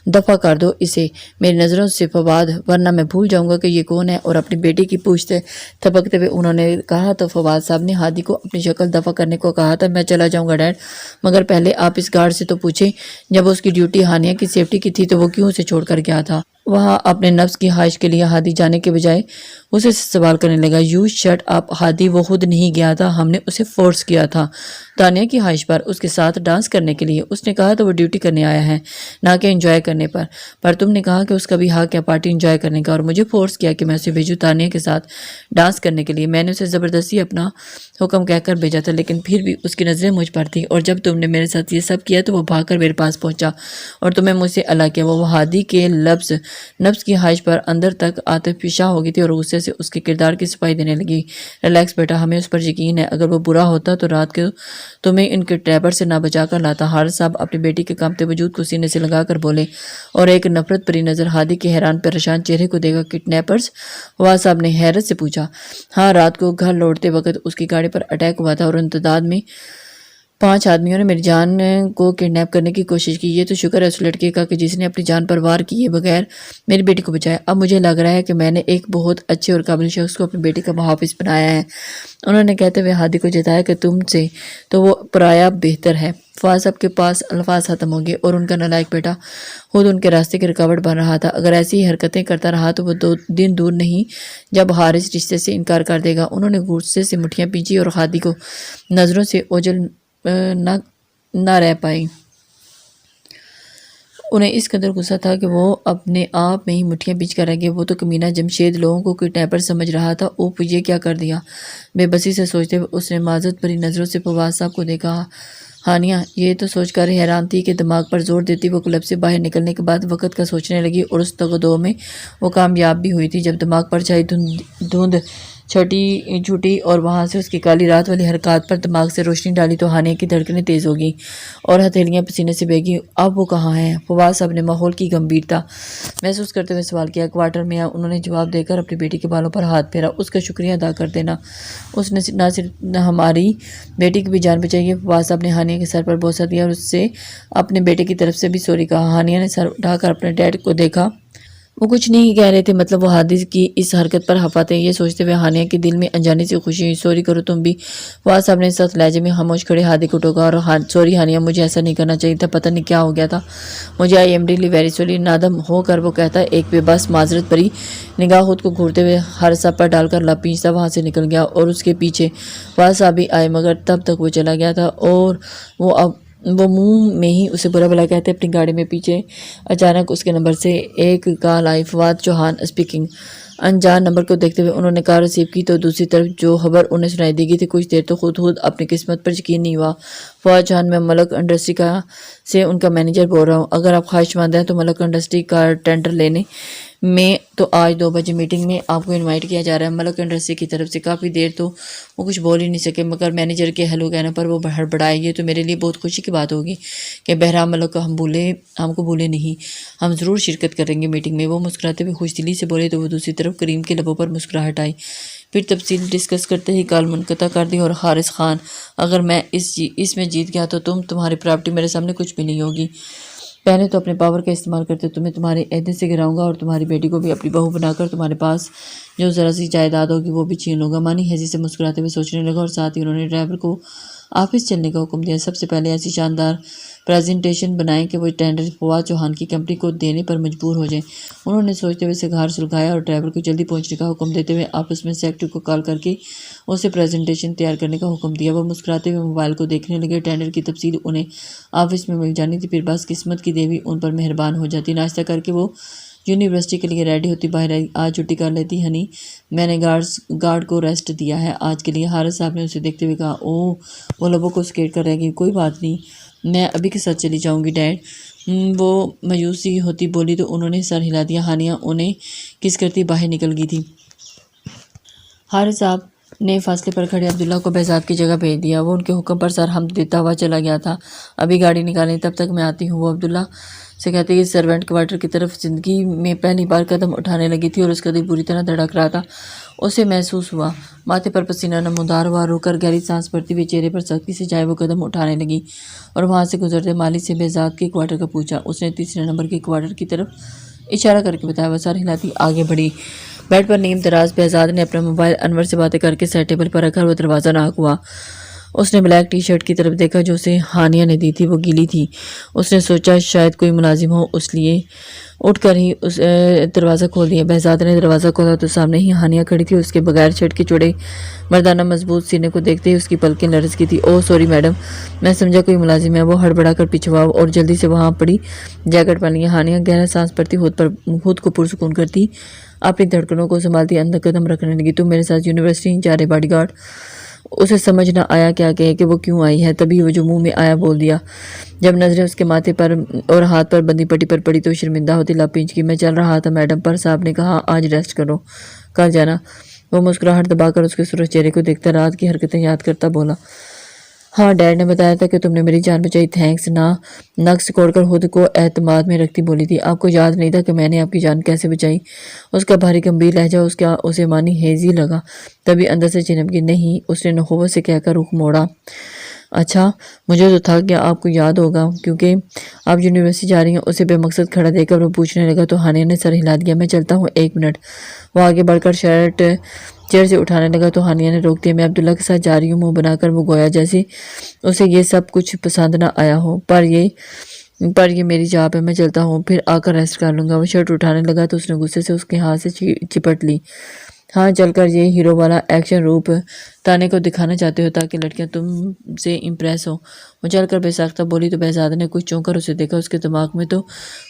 دفع کر دو اسے میری نظروں سے فواد، ورنہ میں بھول جاؤں گا کہ یہ کون ہے۔ اور اپنی بیٹی کی پوچھتے تھپکتے ہوئے انہوں نے کہا تو فواد صاحب نے ہادی کو اپنی شکل دفع کرنے کو کہا تھا۔ میں چلا جاؤں گا ڈیڈ، مگر پہلے آپ اس گارڈ سے تو پوچھیں، جب اس کی ڈیوٹی ہانیہ کی سیفٹی کی تھی تو وہ کیوں اسے چھوڑ کر گیا تھا وہاں؟ اپنے نفس کی خواہش کے لیے ہادی جانے کے بجائے اسے سوال کرنے لگا۔ یو شٹ اپ ہادی، وہ خود نہیں گیا تھا، ہم نے اسے فورس کیا تھا تانیہ کی خواہش پر اس کے ساتھ ڈانس کرنے کے لیے۔ اس نے کہا تو وہ ڈیوٹی کرنے آیا ہے، نہ کہ انجوائے کرنے پر تم نے کہا کہ اس کا بھی حق ہے پارٹی انجوائے کرنے کا، اور مجھے فورس کیا کہ میں اسے بھیجوں تانیہ کے ساتھ ڈانس کرنے کے لیے۔ میں نے اسے زبردستی اپنا حکم کہہ کر بھیجا تھا، لیکن پھر بھی اس کی نظریں مجھ پر تھیں، اور جب تم نے میرے ساتھ یہ سب کیا تو وہ بھاگ کر میرے پاس پہنچا اور تمہیں مجھ سے الگ کیا۔ وہ ہادی کے لفظ نفس کی خواہش پر اندر تک آتش فشاں ہو گئی تھی اور غصے سے اس کے کردار کی صفائی دینے لگی۔ ریلیکس بیٹا، ہمیں اس پر یقین ہے، اگر وہ برا ہوتا تو رات کو تمہیں ان کے ٹریپر سے نہ بچا کر لاتا۔ حارث صاحب اپنی بیٹی کے کانپتے وجود کو سینے سے لگا کر بولے، اور ایک نفرت بھری نظر ہادی کے حیران پریشان چہرے کو دیکھا۔ کڈنیپرز؟ فواد صاحب نے حیرت سے پوچھا۔ ہاں، رات کو گھر لوٹتے وقت اس کی گاڑی پر اٹیک ہوا تھا اور امتداد میں 5 آدمیوں نے میری جان کو کڈنیپ کرنے کی کوشش کی۔ یہ تو شکر ہے اس لڑکے کا کہ جس نے اپنی جان پر وار کیے بغیر میری بیٹی کو بچایا۔ اب مجھے لگ رہا ہے کہ میں نے ایک بہت اچھے اور قابل شخص کو اپنی بیٹی کا محافظ بنایا ہے، انہوں نے کہتے ہوئے ہادی کو جتایا کہ تم سے تو وہ پرایا بہتر ہے۔ فواد صاحب کے پاس الفاظ ختم ہو گئے اور ان کا نالائق بیٹا خود ان کے راستے کی رکاوٹ بن رہا تھا۔ اگر ایسی ہی حرکتیں کرتا رہا تو وہ دن دور نہیں جب حارث رشتے سے انکار کر دے گا۔ انہوں نے غصے سے مٹھیاں پیچی اور ہادی کو نظروں سے اوجھل نہ رہ پائی۔ انہیں اس قدر غصہ تھا کہ وہ اپنے آپ میں ہی مٹھیاں پیچ کر رہ گئے۔ وہ تو کمینہ جمشید لوگوں کو کڈنیپر سمجھ رہا تھا، اوپ یہ کیا کر دیا۔ بے بسی سے سوچتے ہوئے اس نے معذرت بھری نظروں سے فواد صاحب کو دیکھا۔ ہانیہ یہ تو سوچ کر حیران تھی کہ دماغ پر زور دیتی وہ کلب سے باہر نکلنے کے بعد وقت کا سوچنے لگی، اور اس تگ و دو میں وہ کامیاب بھی ہوئی تھی۔ جب دماغ پر چھائی دھند چھوٹی اور وہاں سے اس کی کالی رات والی حرکات پر دماغ سے روشنی ڈالی تو ہانیہ کی دھڑکنیں تیز ہو گئی اور ہتھیلیاں پسینے سے بہہ گئیں۔ اب وہ کہاں ہے؟ فواد صاحب نے ماحول کی گمبھیرتا محسوس کرتے ہوئے سوال کیا۔ کوارٹر میں انہوں نے جواب دے کر اپنی بیٹی کے بالوں پر ہاتھ پھیرا۔ اس کا شکریہ ادا کر دینا، اس نے نہ صرف ہماری بیٹی کی بھی جان بچائی ہے۔ فواد صاحب نے ہانیہ کے سر پر بوسہ دیا اور اس سے اپنے بیٹے کی طرف سے بھی سوری کہا۔ ہانیہ نے سر اٹھا کر اپنے ڈیڈ کو دیکھا۔ وہ کچھ نہیں کہہ رہے تھے، مطلب وہ حادث کی اس حرکت پر خفا تھے۔ یہ سوچتے ہوئے ہانیہ کے دل میں انجانی سی خوشی ہوئی۔ سوری کرو تم بھی۔ فواد صاحب نے سخت لہجے میں خاموش کھڑے ہادی کو ٹوکا اور سوری ہانیہ، مجھے ایسا نہیں کرنا چاہیے تھا، پتہ نہیں کیا ہو گیا تھا مجھے، I am really very sorry. نادم ہو کر وہ کہتا، ایک بے بس معذرت بھری نگاہ خود کو گھورتے ہوئے ہر سب پر ڈال کر لب پیچتا وہاں سے نکل گیا اور اس کے پیچھے فواد صاحب بھی آئے، مگر تب تک وہ چلا گیا تھا اور وہ منہ میں ہی اسے برا بھلا کہتے اپنی گاڑی میں پیچھے اچانک اس کے نمبر سے ایک کال آئی۔ فواد چوہان اسپیکنگ۔ انجان نمبر کو دیکھتے ہوئے انہوں نے کال ریسیو کی تو دوسری طرف جو خبر انہیں سنائی دی گئی تھی، کچھ دیر تو خود اپنی قسمت پر یقین نہیں ہوا۔ فواد چوہان، میں ملک انڈسٹری سے ان کا مینیجر بول رہا ہوں، اگر آپ خواہشمند ہیں تو ملک انڈسٹری کا ٹینڈر لینے میں تو آج 2 بجے میٹنگ میں آپ کو انوائٹ کیا جا رہا ہے۔ ملک انڈسٹری کی طرف سے کافی دیر تو وہ کچھ بول ہی نہیں سکے، مگر مینیجر کے ہیلو کہنے پر وہ ہڑبڑائے۔ یہ تو میرے لیے بہت خوشی کی بات ہوگی کہ بہرحال ملک ہم کو بھولے نہیں، ہم ضرور شرکت کریں گے میٹنگ میں۔ وہ مسکراتے ہوئے خوش دلی سے بولے تو وہ دوسری طرف کریم کے لبوں پر مسکراہٹ آئی۔ پھر تفصیل ڈسکس کرتے ہی کال منقطع کر دی اور حارث خان، اگر میں اس میں جیت گیا تو تمہاری پراپرٹی میرے سامنے کچھ بھی نہیں ہوگی۔ پہلے تو اپنے پاور کا استعمال کرتے تمہیں تمہارے عہدے سے گراؤں گا اور تمہاری بیٹی کو بھی اپنی بہو بنا کر تمہارے پاس جو ذرا سی جائیداد ہوگی وہ بھی چھین لوں گا۔ مانی ہیزی سے مسکراتے ہوئے سوچنے لگا اور ساتھ ہی انہوں نے ڈرائیور کو آفس چلنے کا حکم دیا۔ سب سے پہلے ایسی شاندار پریزنٹیشن بنائیں کہ وہ ٹینڈر فواد چوہان کی کمپنی کو دینے پر مجبور ہو جائیں۔ انہوں نے سوچتے ہوئے سگار سلگایا اور ڈرائیور کو جلدی پہنچنے کا حکم دیتے ہوئے آفس میں سیکرٹری کو کال کر کے اسے پریزنٹیشن تیار کرنے کا حکم دیا۔ وہ مسکراتے ہوئے موبائل کو دیکھنے لگے۔ ٹینڈر کی تفصیل انہیں آفس میں مل جانی تھی، پھر بس قسمت کی دیوی ان پر مہربان ہو جاتی۔ ناشتہ کر کے وہ یونیورسٹی کے لیے ریڈی ہوتی باہر آئی۔ آج چھٹی کر لیتی ہنی، میں نے گارڈ کو ریسٹ دیا ہے آج کے لیے۔ حارث صاحب نے اسے دیکھتے ہوئے کہا۔ اوہ، وہ لبوں کو سکیٹ کر رہ گئی۔ کوئی بات نہیں، میں ابھی کے ساتھ چلی جاؤں گی ڈیڈ۔ وہ مایوسی ہوتی بولی تو انہوں نے سر ہلا دیا۔ ہانیہ انہیں کس کرتی باہر نکل گئی تھی۔ حارث صاحب نے فاصلے پر کھڑے عبداللہ کو بہزاد کی جگہ بھیج دیا۔ وہ ان کے حکم پر سر حمد دیتا ہوا چلا گیا تھا۔ ابھی گاڑی نکالیں، تب تک میں آتی ہوں، وہ عبداللہ سے کہتے کہ سرونٹ کوارٹر کی طرف زندگی میں پہلی بار قدم اٹھانے لگی تھی اور اس کا دل بری طرح دھڑک رہا تھا۔ اسے محسوس ہوا ماتھے پر پسینہ نمودار ہوا، رو کر گہری سانس بھرتی ہوئی چہرے پر سختی سے جائے وہ قدم اٹھانے لگی اور وہاں سے گزرتے مالی سے بہزاد کے کوارٹر کا پوچھا۔ اس نے تیسرے نمبر کے کوارٹر کی طرف اشارہ کر کے بتایا۔ وہ سر ہلاتی آگے بڑھی۔ بیڈ پر نیم دراز بہزاد نے اپنا موبائل انور سے باتیں کر کے سر ٹیبل پر رکھا اور وہ دروازہ ناک ہوا۔ اس نے بلیک ٹی شرٹ کی طرف دیکھا جو اسے ہانیہ نے دی تھی، وہ گیلی تھی۔ اس نے سوچا شاید کوئی ملازم ہو، اس لیے اٹھ کر ہی اس دروازہ کھول دیا۔ بہزاد نے دروازہ کھولا تو سامنے ہی ہانیہ کھڑی تھی۔ اس کے بغیر شرٹ کے چوڑے مردانہ مضبوط سینے کو دیکھتے ہی اس کی پلکیں لرز کی تھی۔ اوہ سوری میڈم، میں سمجھا کوئی ملازم ہے۔ وہ ہڑبڑا کر پیچھے ہوا اور جلدی سے وہاں پڑی جیکٹ پہن لیا۔ ہانیہ گہرا سانس بھرتی خود کو پرسکون کرتی اپنی دھڑکنوں کو سنبھالتی اندر قدم رکھنے لگی۔ تم میرے ساتھ یونیورسٹی نہیں جا رہے باڈی گارڈ؟ اسے سمجھ نہ آیا کیا کہے کہ وہ کیوں آئی ہے، تبھی وہ جو منہ میں آیا بول دیا۔ جب نظریں اس کے ماتھے پر اور ہاتھ پر بندی پٹی پر پڑی تو شرمندہ ہوتی لب پینچ گئی۔ میں چل رہا تھا میڈم، پر صاحب نے کہا آج ریسٹ کرو، کل جانا۔ وہ مسکراہٹ دبا کر اس کے سرخ چہرے کو دیکھتا رات کی حرکتیں یاد کرتا بولا، ہاں ڈیڈ نے بتایا تھا کہ تم نے میری جان بچائی، تھینکس۔ نک سکوڑ کر خود کو اعتماد میں رکھتی بولی تھی، آپ کو یاد نہیں تھا کہ میں نے آپ کی جان کیسے بچائی؟ اس کا بھاری گمبھیر لہجہ اسے مانی ہیزی لگا، تبھی اندر سے چنب گئی۔ نہیں، اس نے نخوت سے کہہ کر رخ موڑا۔ اچھا، مجھے تو تھا کہ آپ کو یاد ہوگا کیونکہ آپ یونیورسٹی جا رہی ہیں۔ اسے بے مقصد کھڑا دیکھ کر وہ پوچھنے لگا تو ہانیہ نے سر ہلا دیا۔ میں چلتا ہوں، 1 منٹ۔ وہ آگے بڑھ کر شرٹ چیئر سے اٹھانے لگا تو ہانیہ نے روک دیا۔ میں عبداللہ کے ساتھ جا رہی ہوں، منہ بنا کر وہ گویا جیسے اسے یہ سب کچھ پسند نہ آیا ہو، پر یہ میری جاب ہے، میں چلتا ہوں، پھر آ کر ریسٹ کر لوں گا۔ وہ شرٹ اٹھانے لگا تو اس نے غصے سے اس کے ہاتھ سے چپٹ لی۔ ہاں، چل کر یہ ہیرو والا ایکشن روپ تانے کو دکھانا چاہتے ہو تاکہ لڑکیاں تم سے امپریس ہو؟ وہ چل کر بے ساختہ بولی تو بہزاد نے کچھ چونک کر اسے دیکھا۔ اس کے دماغ میں تو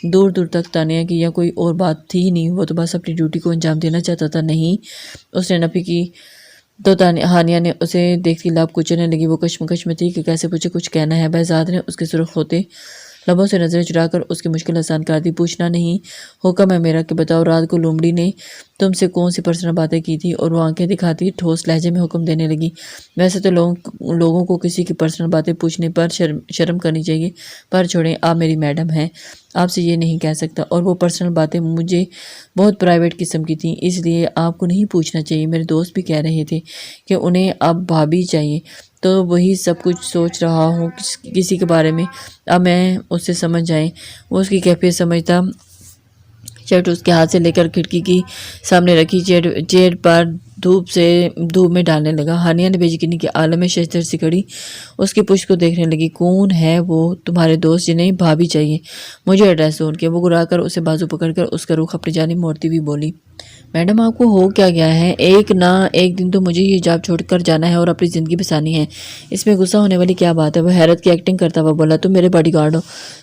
دور دور تک تانیہ کی یا کوئی اور بات تھی ہی نہیں، وہ تو بس اپنی ڈیوٹی کو انجام دینا چاہتا تھا۔ نہیں، اس نے نفی کی تو ہانیہ نے اسے دیکھتی لب کچلنے لگی۔ وہ کشمکش میں تھی کہ کیسے پوچھے، کچھ کہنا ہے۔ بہزاد نے اس کے سرخ ہوتے لبوں سے نظریں چرا کر اس کی مشکل آسان کر دی۔ پوچھنا نہیں، حکم ہے میرا کہ بتاؤ رات کو لومڑی نے تم سے کون سی پرسنل باتیں کی تھی؟ اور وہ آنکھیں دکھاتی ٹھوس لہجے میں حکم دینے لگی۔ ویسے تو لوگوں کو کسی کی پرسنل باتیں پوچھنے پر شرم کرنی چاہیے، پر چھوڑیں، آپ میری میڈم ہیں، آپ سے یہ نہیں کہہ سکتا، اور وہ پرسنل باتیں مجھے بہت پرائیویٹ قسم کی تھیں، اس لیے آپ کو نہیں پوچھنا چاہیے۔ میرے دوست بھی کہہ رہے تھے کہ انہیں اب بھابھی چاہیے، تو وہی سب کچھ سوچ رہا ہوں کسی کے بارے میں۔ اب میں اس سے سمجھ جائیں۔ وہ اس کی کیفیت سمجھتا چیئر اس کے ہاتھ سے لے کر کھڑکی کی سامنے رکھی چیئر پر دھوپ میں ڈالنے لگا۔ ہانیہ نے بے یقینی کے عالم میں ششدر سی کھڑی اس کی پشت کو دیکھنے لگی۔ کون ہے وہ تمہارے دوست جنہیں بھابھی چاہیے؟ مجھے ایڈریس دو ان کے۔ وہ گرا کر اسے بازو پکڑ کر اس کا رخ اپنی جانب موڑتی ہوئی بولی، میڈم آپ کو ہو کیا گیا ہے؟ ایک نہ ایک دن تو مجھے یہ جاب چھوڑ کر جانا ہے اور اپنی زندگی بسانی ہے، اس میں غصہ ہونے والی کیا بات ہے؟ وہ حیرت کی ایکٹنگ کرتا ہوا بولا، تم میرے باڈی گارڈ ہو،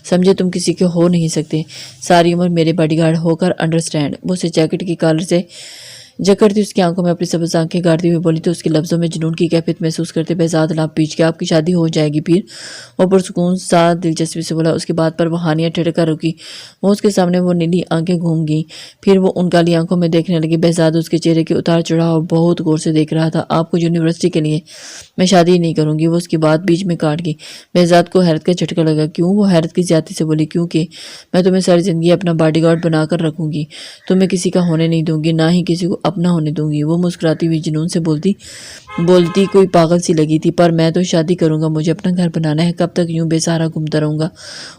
سمجھے تم کسی کے ہو نہیں سکتے، ساری عمر میرے باڈی گارڈ ہو کر انڈرسٹینڈ۔ وہ اسے جیکٹ کی کالر سے جکڑتی اس کی آنکھوں میں اپنی سبز آنکھیں گاڑتی ہوئی بولی تو اس کے لفظوں میں جنون کی کیفیت محسوس کرتے بہزاد لاب پیچ کے، آپ کی شادی ہو جائے گی پیر؟ وہ پرسکون سا دلچسپی سے بولا۔ اس کی بات پر وہ ہانیہ ٹھٹک کر رکی۔ وہ اس کے سامنے وہ نیلی آنکھیں گھوم گئیں، پھر وہ ان کالی آنکھوں میں دیکھنے لگی۔ بہزاد اس کے چہرے کے اتار چڑھاؤ بہت غور سے دیکھ رہا تھا۔ آپ کو یونیورسٹی کے لیے میں شادی نہیں کروں گی۔ وہ اس کی بات بیچ میں کاٹ گئی۔ بہزاد کو حیرت کا جھٹکا لگا۔ کیوں؟ وہ حیرت کی زیادتی سے بولی، کیونکہ میں تمہیں ساری زندگی اپنا باڈی گارڈ بنا کر رکھوں گی، تمہیں کسی کا ہونے نہیں دوں گی، نہ ہی کسی کو اپنا ہونے دوں گی۔ وہ مسکراتی ہوئی جنون سے بولتی کوئی پاگل سی لگی تھی، پر میں تو شادی کروں گا، مجھے اپنا گھر بنانا ہے، کب تک یوں بے سہارا گھومتا رہوں گا؟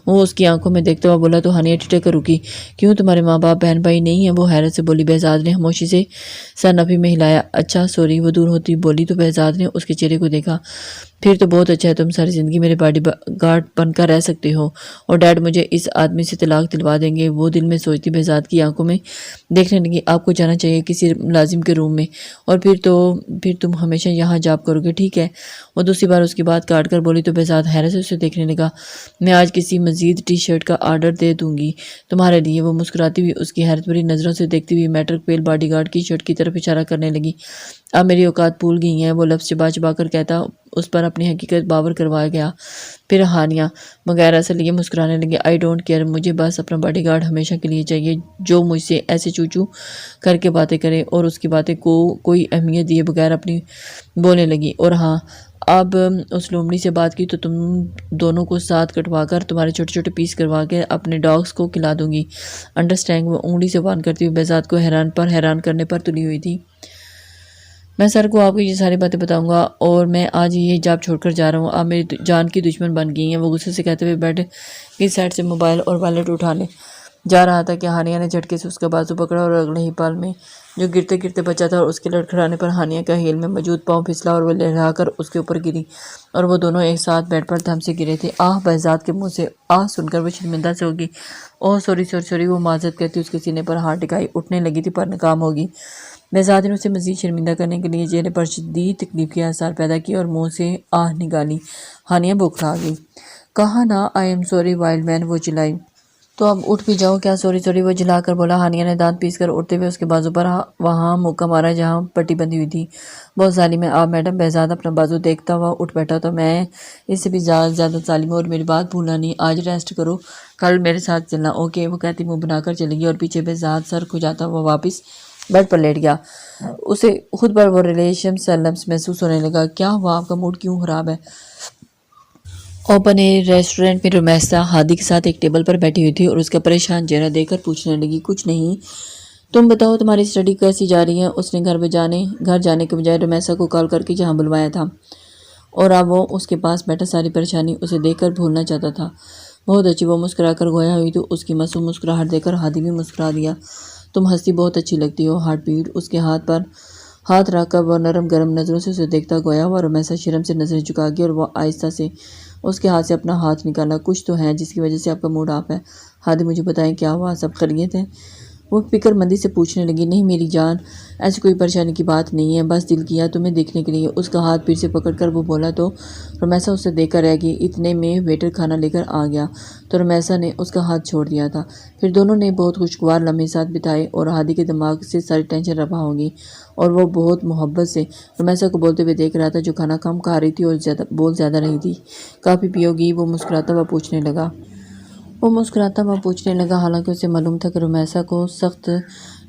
وہ اس کی آنکھوں میں دیکھتا ہوا بولا تو ہانیہ ٹھٹک کر رکی۔ کیوں تمہارے ماں باپ بہن بھائی نہیں ہیں؟ وہ حیرت سے بولی۔ بہزاد نے خاموشی سے سر نفی میں ہلایا۔ اچھا سوری، وہ دور ہوتی بولی تو بہزاد نے اس کے چہرے کو دیکھا۔ پھر تو بہت اچھا ہے، تم ساری زندگی میرے باڈی گارڈ بن کر رہ سکتے ہو، اور ڈیڈ مجھے اس آدمی سے طلاق دلوا دیں گے۔ وہ دل میں سوچتی بہزاد کی آنکھوں میں دیکھنے لگی۔ آپ کو جانا چاہیے کسی ملازم کے روم میں، اور پھر تم ہمیشہ یہاں جاب کرو گے، ٹھیک ہے؟ وہ دوسری بار اس کی بات کاٹ کر بولی تو بہزاد حیرت سے اسے دیکھنے لگا۔ میں آج کسی مزید ٹی شرٹ کا آرڈر دے دوں گی تمہارے لیے۔ وہ مسکراتی ہوئی اس کی حیرت بھری نظروں سے دیکھتی ہوئی میٹرک پیل باڈی گارڈ کی شرٹ کی طرف اشارہ کرنے لگی۔ اب میری اوقات بھول گئی ہیں، وہ لفظ چبا چبا کر کہتا اس پر اپنی حقیقت باور کروایا گیا۔ پھر ہانیہ بغیر اثر لیے مسکرانے لگی۔ آئی ڈونٹ کیئر، مجھے بس اپنا باڈی گارڈ ہمیشہ کے لیے چاہیے جو مجھ سے ایسے چو چو کر کے باتیں کرے اور اس کی باتیں کو کوئی اہمیت دیے بغیر اپنی بولنے لگی۔ اور ہاں، اب اس لومڑی سے بات کی تو تم دونوں کو ساتھ کٹوا کر تمہارے چھوٹے چھوٹے پیس کروا کے اپنے ڈاگس کو کھلا دوں گی، انڈرسٹینڈ؟ وہ انگلی سے وان کرتی ہوئی بہزاد کو حیران کرنے پر تلی ہوئی تھی۔ میں سر کو آپ کو یہ ساری باتیں بتاؤں گا، اور میں آج یہ جاب چھوڑ کر جا رہا ہوں، آپ میری جان کی دشمن بن گئی ہیں۔ وہ غصے سے کہتے ہوئے بیڈ کی سائڈ سے موبائل اور والیٹ اٹھانے جا رہا تھا کہ ہانیہ نے جھٹکے سے اس کا بازو پکڑا، اور اگلے ہی پل میں جو گرتے گرتے بچا تھا اور اس کے لڑکھڑانے پر ہانیہ کا ہیل میں موجود پاؤں پھسلا اور وہ لہرا کر اس کے اوپر گری، اور وہ دونوں ایک ساتھ بیڈ پر دھم سے گرے تھے۔ آہ! بہزاد کے منہ سے آہ سن کر وہ شرمندہ سے ہوگی۔ اوہ سوری، وہ معذرت کہتی اس کے سینے پر ہاتھ ٹکائی اٹھنے لگی تھی، پر ناکام ہوگی۔ بہزاد نے اسے مزید شرمندہ کرنے کے لیے چہرے پر شدید تکلیف کے آثار پیدا کیے اور منہ سے آہ نکالی۔ ہانیہ بوکھلا گئی۔ کہا نا آئی ایم سوری وائلڈ مین، وہ چلائی۔ تو اب اٹھ بھی جاؤ۔ کیا سوری، وہ جلا کر بولا۔ ہانیہ نے دانت پیس کر اٹھتے ہوئے اس کے بازو پر وہاں مکہ مارا جہاں پٹی بندھی ہوئی تھی۔ بہت ظالم ہے آپ میڈم۔ بہزاد اپنا بازو دیکھتا ہوا اٹھ بیٹھا تو میں اس سے بھی زیادہ ظالم ہوں، اور میری بات بھولنا نہیں، آج ریسٹ کرو، کل میرے ساتھ چلنا، اوکے؟ وہ کہتی منہ بنا کر چلی گئی، اور پیچھے بہزاد سر کھجاتا ہوا واپس بیڈ پر لیٹ گیا۔ اسے خود پر وہ ریلیشن سے لمس محسوس ہونے لگا۔ کیا ہوا؟ آپ کا موڈ کیوں خراب ہے؟ اوپن ایئر ریسٹورینٹ میں رمیسا ہادی کے ساتھ ایک ٹیبل پر بیٹھی ہوئی تھی اور اس کا پریشان چہرہ دیکھ کر پوچھنے لگی، کچھ نہیں، تم بتاؤ تمہاری اسٹڈی کیسی جا رہی ہے؟ اس نے گھر جانے کے بجائے رمیسا کو کال کر کے یہاں بلوایا تھا، اور اب وہ اس کے پاس بیٹھا ساری پریشانی اسے دیکھ کر بھولنا چاہتا تھا۔ بہت اچھی، وہ مسکرا کر گویا ہوئی تو اس کی معصوم مسکراہٹ دیکھ کر ہادی بھی مسکرا دیا۔ تم ہنستی بہت اچھی لگتی ہو۔ ہارٹ بیٹ اس کے ہاتھ پر ہاتھ رکھ کر وہ نرم گرم نظروں سے اسے دیکھتا گویا ہوا۔ رمیسا شرم سے نظریں جھکا گئی اور وہ آہستہ سے اس کے ہاتھ سے اپنا ہاتھ نکالا۔ کچھ تو ہے جس کی وجہ سے آپ کا موڈ آف ہے، ہادی مجھے بتائیں کیا ہوا، سب خیریت ہے؟ وہ فکر مندی سے پوچھنے لگی۔ نہیں میری جان، ایسی کوئی پریشانی کی بات نہیں ہے، بس دل کیا تمہیں دیکھنے کے لیے۔ اس کا ہاتھ پھر سے پکڑ کر وہ بولا تو رمیسا اسے دیکھ کر رہ گئی۔ اتنے میں ویٹر کھانا لے کر آ گیا تو رمیسا نے اس کا ہاتھ چھوڑ دیا تھا۔ پھر دونوں نے بہت خوشگوار لمحے ساتھ بتائے اور ہادی کے دماغ سے ساری ٹینشن رفع ہو گئی، اور وہ بہت محبت سے رمیسا کو بولتے ہوئے دیکھ رہا تھا جو کھانا کم کھا رہی تھی اور بول زیادہ رہی تھی۔ کافی پیو گی؟ وہ مسکراتا ہوا پوچھنے لگا۔ وہ مسکراتا ہوا پوچھنے لگا، حالانکہ اسے معلوم تھا کہ رمیسا کو سخت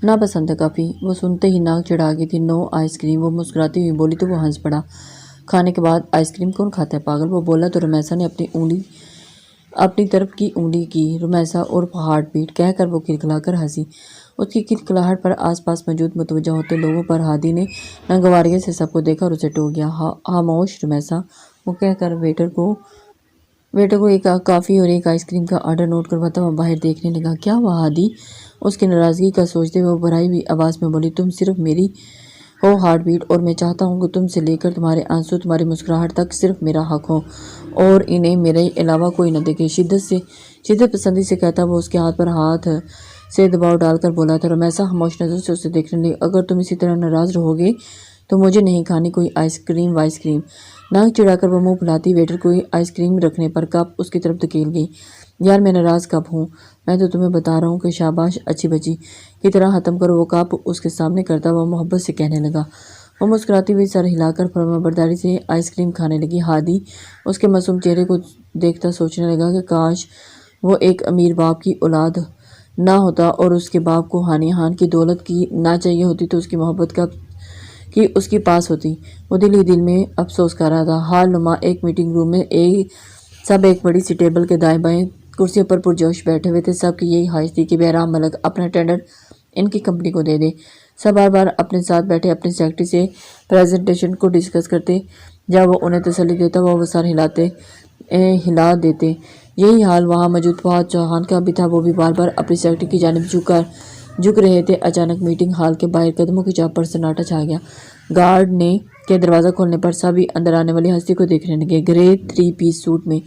ناپسند ہے کافی۔ وہ سنتے ہی ناک چڑھا گئی تھی۔ نو آئس کریم، وہ مسکراتی ہوئی بولی تو وہ ہنس پڑا۔ کھانے کے بعد آئس کریم کون کھاتا ہے پاگل، وہ بولا تو رمیسا نے اپنی طرف کی انگلی کی۔ رمیسا عرف ہارٹ بیٹ کہہ کر وہ کھلکھلا کر ہنسی۔ اس کی کھلکھلاہٹ پر آس پاس موجود متوجہ ہوتے لوگوں پر ہادی نے ناگواریت سے سب کو دیکھا اور اسے ٹوک گیا۔ خاموش رمیسا، وہ کہہ کر ویٹر کو ایک کافی اور ایک آئس کریم کا آرڈر نوٹ کرواتا ہوا باہر دیکھنے لگا۔ کیا ہوا ہادی؟ اس کی ناراضگی کا سوچتے ہوئے وہ بھرائی ہوئی آواز میں بولی، تم صرف میری ہو ہارٹ بیٹ، اور میں چاہتا ہوں کہ تم سے لے کر تمہارے آنسو، تمہاری مسکراہٹ تک صرف میرا حق ہو اور انہیں میرے علاوہ کوئی نہ دیکھے۔ شدت پسندی سے کہتا وہ اس کے ہاتھ پر ہاتھ سے دباؤ ڈال کر بولا تھا۔ رمیسا خاموش نظر سے اسے دیکھنے لگی۔ اگر تم اسی طرح ناراض رہو گے تو مجھے نہیں کھانی کوئی آئس کریم وائس کریم۔ ناک چڑھا کر وہ منہ پھلاتی ویٹر کوئی آئس کریم رکھنے پر کپ اس کی طرف دھکیل گئی۔ یار میں ناراض کب ہوں؟ میں تو تمہیں بتا رہا ہوں کہ شاباش اچھی بچی کی طرح ختم کرو۔ وہ کپ اس کے سامنے کرتا ہوا محبت سے کہنے لگا۔ وہ مسکراتی ہوئی سر ہلا کر فرمانبرداری سے آئس کریم کھانے لگی۔ ہادی اس کے معصوم چہرے کو دیکھتا سوچنے لگا کہ کاش وہ ایک امیر باپ کی اولاد نہ ہوتا اور اس کے باپ کو ہانیہ خان کی دولت کی نہ چاہیے ہوتی تو اس کی محبت کی اس کے پاس ہوتی۔ وہ دل ہی دل میں افسوس کر رہا تھا۔ ہال نما ایک میٹنگ روم میں سب ایک بڑی سی ٹیبل کے دائیں بائیں کرسیوں پر پرجوش بیٹھے ہوئے تھے۔ سب کی یہی خواہش تھی کہ بہرام ملک اپنا ٹینڈر ان کی کمپنی کو دے دے۔ سب بار بار اپنے ساتھ بیٹھے اپنے سیکرٹری سے پریزنٹیشن کو ڈسکس کرتے۔ جب وہ انہیں تسلی دیتا وہ سر ہلا دیتے۔ یہی حال وہاں موجود فواد چوہان کا بھی تھا۔ وہ بھی بار بار اپنی سیکرٹری کی جانب جھک رہے تھے۔ اچانک میٹنگ ہال کے باہر قدموں کی چاپ پر سناٹا چھا گیا۔ گارڈ کے دروازہ کھولنے پر سبھی اندر آنے والی ہستی کو دیکھنے لگے۔ گرے 3 پیس سوٹ میں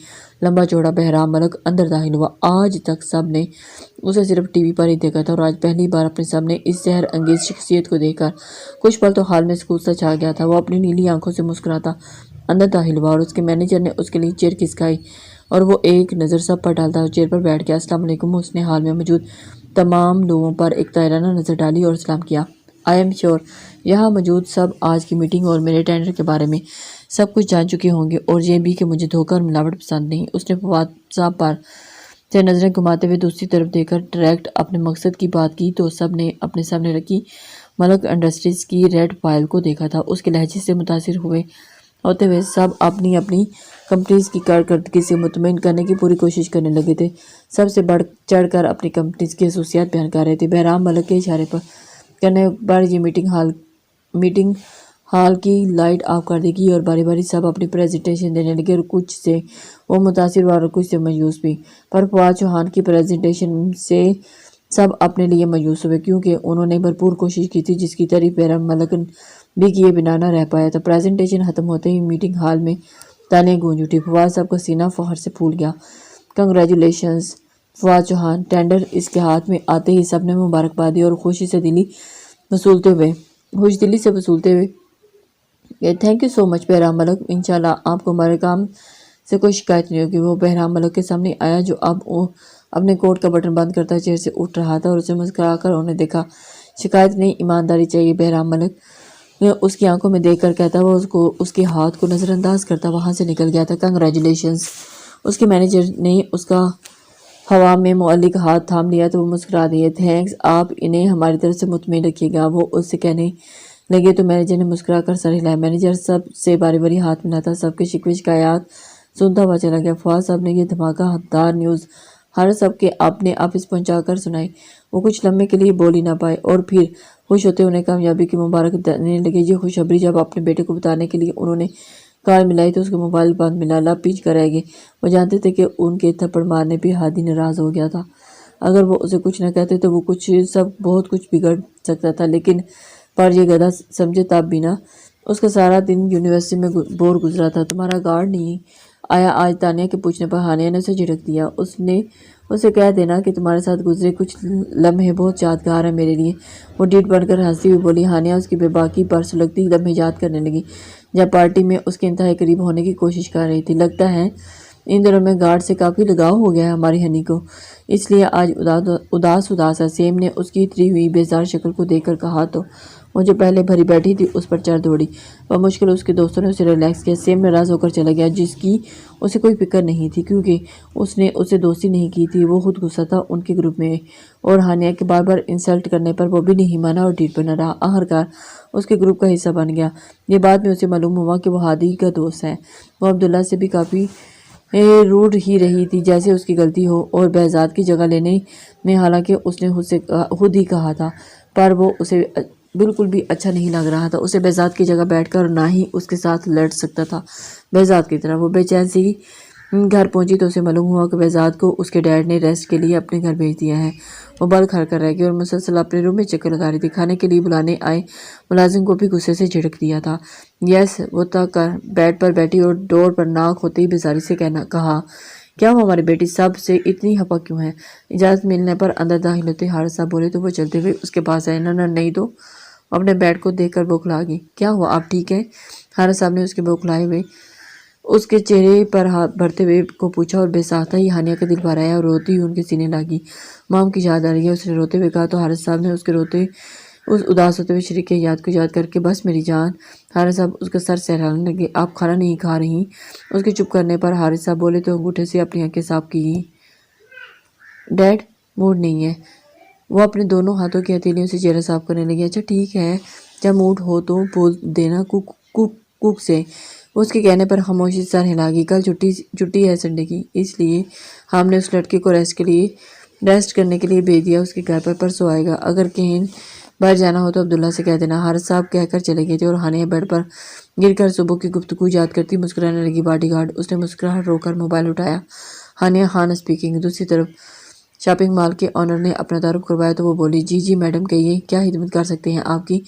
لمبا چوڑا بہرام ملک اندر داخل ہوا۔ آج تک سب نے اسے صرف ٹی وی پر ہی دیکھا تھا اور آج پہلی بار اپنے سامنے اس سحر انگیز شخصیت کو دیکھ کر کچھ پل تو حال میں سکوت سا چھا گیا تھا۔ وہ اپنی نیلی آنکھوں سے مسکراتا اندر داخل ہوا اور اس کے مینیجر نے اس کے لیے چیئر کھسکائی اور وہ ایک نظر سب پر ڈالتا ہوا چیئر پر بیٹھ گیا۔ السلام علیکم۔ اس نے حال میں موجود تمام لوگوں پر ایک طائرانہ نظر ڈالی اور سلام کیا۔ آئی ایم شیور یہاں موجود سب آج کی میٹنگ اور میرے ٹینڈر کے بارے میں سب کچھ جان چکے ہوں گے اور یہ بھی کہ مجھے دھوکہ اور ملاوٹ پسند نہیں۔ اس نے فواد صاحب پر سے نظریں گھماتے ہوئے دوسری طرف دیکھ کر ڈائریکٹ اپنے مقصد کی بات کی تو سب نے اپنے سامنے رکھی ملک انڈسٹریز کی ریڈ فائل کو دیکھا تھا۔ اس کے لہجے سے متاثر ہوتے ہوئے سب اپنی اپنی کمپنیز کی کارکردگی سے مطمئن کرنے کی پوری کوشش کرنے لگے تھے۔ سب سے بڑھ چڑھ کر اپنی کمپنیز کی خصوصیات بیان کر رہے تھے۔ بہرام ملک کے اشارے کرنے پر یہ میٹنگ ہال کی لائٹ آف کر دی گئی اور باری باری سب اپنی پریزنٹیشن دینے لگے اور کچھ سے وہ متاثر ہوا اور کچھ سے مایوس بھی۔ پر فواد چوہان کی پریزنٹیشن سے سب اپنے لیے مایوس ہوئے کیونکہ انہوں نے بھرپور کوشش کی تھی جس کی تعریف بہرام ملک بھی کیے بنا نہ رہ پایا تھا۔ پریزنٹیشن ختم ہوتے ہی میٹنگ ہال میں تالیاں گونج اٹھی۔ فواد صاحب کا سینہ فخر سے پھول گیا۔ کنگریچولیشنز فواد چوہان، ٹینڈر اس کے ہاتھ میں آتے ہی سب نے مبارکباد دی اور خوش دلی سے وصولتے ہوئے تھینک یو سو مچ بہرام ملک، انشاءاللہ آپ کو ہمارے کام سے کوئی شکایت نہیں ہوگی۔ وہ بہرام ملک کے سامنے آیا جو اب اپنے کوٹ کا بٹن بند کرتا چیئر سے اٹھ رہا تھا اور اسے مسکرا کر انہیں دیکھا۔ شکایت نہیں ایمانداری چاہیے بہرام ملک، اس کی آنکھوں میں دیکھ کر کہتا وہ اس کے ہاتھ کو نظر انداز کرتا وہاں سے نکل گیا تھا۔ کنگریچولیشنز۔ اس کے مینیجر نے اس کا ہوا میں معلق ہاتھ تھام لیا تو وہ مسکرا دیے۔ تھینکس، آپ انہیں ہماری طرف سے مطمئن رکھیے گا، وہ اس سے کہنے لگے تو مینیجر نے مسکرا کر سر ہلایا۔ مینیجر سب سے باری باری ہاتھ ملاتا سب کے شکوے شکایات سنتا ہوا چلا گیا۔ فواد صاحب نے یہ دھماکہ دار نیوز ہر سب کے اپنے آفس پہنچا کر سنائی۔ وہ کچھ لمحے کے لیے بول ہی نہ پائے اور پھر خوش ہوتے انہیں کامیابی کی مبارک دینے لگے۔ یہ خوشخبری جب اپنے بیٹے کو بتانے کے لیے انہوں نے کال ملائی تو اس کا موبائل بند ملا، لب پیچ کر رہ گئے۔ وہ جانتے تھے کہ ان کے تھپڑ مارنے پہ ہادی ناراض ہو گیا تھا۔ اگر وہ اسے کچھ نہ کہتے تو وہ بہت کچھ بگڑ سکتا تھا، لیکن پر یہ گدھا سمجھے تب بھی نہ۔ اس کا سارا دن یونیورسٹی میں بور گزرا تھا۔ تمہارا گارڈ نہیں آیا آج؟ تانیہ کے پوچھنے پر ہانیہ نے اسے جھٹک دیا۔ اسے کہہ دینا کہ تمہارے ساتھ گزرے کچھ لمحے بہت یادگار ہیں میرے لیے۔ وہ ڈیٹ بن کر ہنستی ہوئی بولی۔ ہانیہ اس کی بے باکی پر سلگتی لمحے یاد کرنے لگی جب پارٹی میں اس کے انتہائی قریب ہونے کی کوشش کر رہی تھی۔ لگتا ہے ان دنوں میں گارڈ سے کافی لگاؤ ہو گیا ہے ہماری ہنی کو، اس لیے آج اداس ہے۔ سیم نے اس کی اتری ہوئی بیزار شکل کو دیکھ کر کہا تو وہ جو پہلے بھری بیٹھی تھی اس پر چڑھ دوڑی۔ بمشکل اس کے دوستوں نے اسے ریلیکس کیا۔ سیم ناراض ہو کر چلا گیا، جس کی اسے کوئی فکر نہیں تھی کیونکہ اس نے اسے دوستی نہیں کی تھی۔ وہ خود غصہ تھا ان کے گروپ میں، اور ہانیہ کے بار بار انسلٹ کرنے پر وہ بھی نہیں مانا اور ڈھیٹ بنا رہا۔ آخرکار اس کے گروپ کا حصہ بن گیا۔ یہ بعد میں اسے معلوم ہوا کہ وہ ہادی کا دوست ہے۔ وہ عبداللہ سے بھی کافی روڈ ہی رہی تھی، جیسے اس کی غلطی ہو، اور بہزاد کی جگہ لینے میں، حالانکہ اس نے خود ہی کہا تھا، پر وہ اسے بالکل بھی اچھا نہیں لگ رہا تھا۔ اسے بہزاد کی جگہ بیٹھ کر نہ ہی اس کے ساتھ لڑ سکتا تھا بہزاد کی طرح۔ وہ بے چین سی گھر پہنچی تو اسے معلوم ہوا کہ بہزاد کو اس کے ڈیڈ نے ریسٹ کے لیے اپنے گھر بھیج دیا ہے۔ وہ بل کھڑ کر رہ گئی اور مسلسل اپنے روم میں چکر لگا رہی تھی۔ کھانے کے لیے بلانے آئے ملازم کو بھی غصے سے جھڑک دیا تھا۔ یس، وہ تک کر بیڈ پر بیٹھی اور ڈور پر ناک ہوتے ہی بیزاری سے کہا، کیا وہ ہماری بیٹی سب سے اتنی خفا کیوں ہے؟ اجازت ملنے پر اندر داخل ہوتے حارث صاحب بولے تو وہ چلتے ہوئے اس کے پاس آئے۔ نہ نہیں تو اپنے بیڈ کو دیکھ کر بوکھلا گئی۔ کیا ہوا، آپ ٹھیک ہیں؟ حارث صاحب نے اس کے بوکھلائے ہوئے اس کے چہرے پر ہاتھ بھرتے ہوئے کو پوچھا، اور بے ساختہ ہی ہانیہ کا دل بھر آیا اور روتی ہوئی ان کے سینے لگی۔ مام کی یاد آ رہی ہے، اس نے روتے ہوئے کہا تو حارث صاحب نے اس اداس ہوتے ہوئے شریک کی یاد کو یاد کر کے، بس میری جان۔ حارث صاحب اس کا سر سہلانے لگے۔ آپ کھانا نہیں کھا رہی؟ اس کے چپ کرنے پر حارث صاحب بولے تو انگوٹھے سے اپنی آنکھیں صاف کی۔ ڈیڈ موڈ نہیں ہے۔ وہ اپنے دونوں ہاتھوں کی ہتھیلیوں سے چہرہ صاف کرنے لگی۔ اچھا ٹھیک ہے، جب موڈ ہو تو بول دینا کوک سے۔ اس کے کہنے پر خاموشی سے سر ہلا گئی۔ کل چھٹی ہے سنڈے کی، اس لیے ہم نے اس لڑکے کو ریسٹ کرنے کے لیے بھیج دیا۔ اس کے گھر پر پرسوں آئے گا۔ اگر کہیں باہر جانا ہو تو عبداللہ سے کہہ دینا۔ حارث صاحب کہہ کر چلے گئے تھے اور ہانیہ بیڈ پر گر کر صبح کی گفتگو یاد کرتی مسکرانے لگی۔ باڈی گارڈ، اس نے مسکراہٹ روک کر موبائل اٹھایا۔ ہانیہ خان اسپیکنگ۔ دوسری طرف شاپنگ مال کے آنر نے اپنا تعارف کروایا تو وہ بولی، جی میڈم کہیے، کیا خدمت کر سکتے ہیں آپ کی؟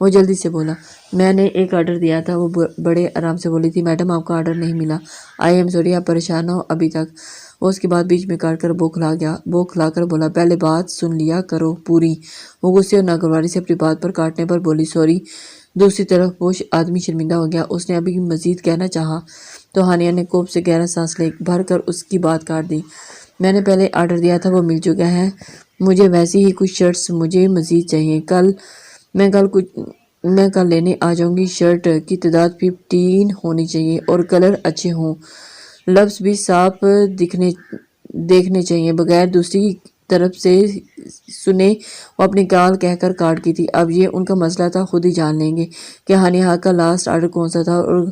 وہ جلدی سے بولا، میں نے ایک آرڈر دیا تھا۔ وہ بڑے آرام سے بولی تھی، میڈم آپ کا آرڈر نہیں ملا۔ آئی ایم سوری، آپ پریشان ہو ابھی تک۔ وہ اس کی بات بیچ میں کاٹ کر بوکھلا کر بولا، پہلے بات سن لیا کرو پوری۔ وہ غصے اور ناگواری سے اپنی بات پر کاٹنے پر بولی، سوری۔ دوسری طرف وہ آدمی شرمندہ ہو گیا۔ اس نے ابھی مزید کہنا چاہا تو ہانیہ نے کوپ سے گہرا سانس لے بھر کر اس کی بات کاٹ دی۔ میں نے پہلے آرڈر دیا تھا، وہ مل چکا ہے مجھے۔ ویسی ہی کچھ شرٹس مجھے مزید چاہیے۔ میں کل لینے آ جاؤں گی۔ شرٹ کی تعداد 15 ہونی چاہیے اور کلر اچھے ہوں۔ لفظ بھی صاف دیکھنے چاہیے، بغیر دوسری طرف سے سنے۔ وہ اپنی گال کہہ کر کاٹ کی تھی۔ اب یہ ان کا مسئلہ تھا، خود ہی جان لیں گے کہ ہانیہ کا لاسٹ آرڈر کون سا تھا، اور